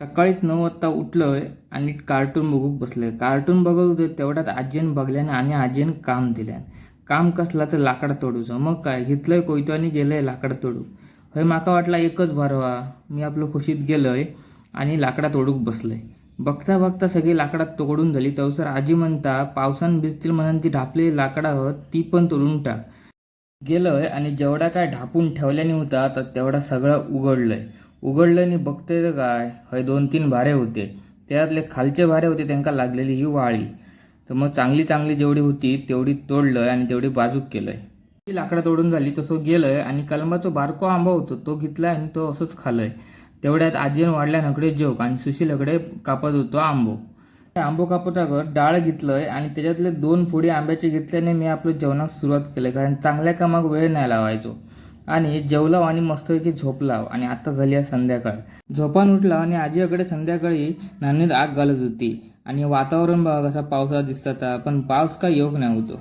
सकाळीच 9 वाजता उठलोय आणि कार्टून बघूक बसलोय. कार्टून बघत होते तेवढ्यात आजीन बघल्याने आणि आजीन काम दिल्यान. काम कसला तर लाकड तोडूचं. मग काय घेतलंय कोयतो आणि गेलंय लाकड तोडू. हय माका वाटला एकच भारवा. मी आपलं खुशीत गेलोय आणि लाकडा तोडूक बसलोय. बघता बघता सगळी लाकडात तोडून झाली. तवसर आजी म्हणता पावसान भिजतील म्हणून ती ढापलेली लाकडा होत ती पण तोडून टाक. गेलोय आणि जेवढा काय ढापून ठेवल्याने होता तर तेवढा सगळं उघडलंय. उघडल्याने बघतोय तर काय हय 2-3 भारे होते. त्यातले खालचे भारे होते त्यांना लागलेली ही वाळी. तर मग चांगली चांगली जेवढी होती तेवढी तोडलंय आणि तेवढी बाजूक केलंय. ती लाकडं तोडून झाली तसं गेलंय आणि कलमाचा बारको आंबा होतो तो घेतलाय आणि तो असंच खाल्लंय. तेवढ्यात आजीन वाढल्या नकडे जोक आणि सुशीलकडे कापत होतो आंबो. आंबो कापताकर डाळ घेतलंय आणि त्याच्यातले 2 फोडी आंब्याचे घेतल्याने मी आपलं जेवणास सुरुवात केली. कारण चांगल्या कामाक वेळ नाही लावायचो. आणि जेवलाव आणि मस्तपैकी झोपलाव आणि आता झाली आहे संध्याकाळ. झोपान उठला आणि आजीकडे संध्याकाळी नानीत आग घालत होती आणि वातावरण बघा कसा पावसाळा दिसत होता पण पाऊस काय योग नाही होतो.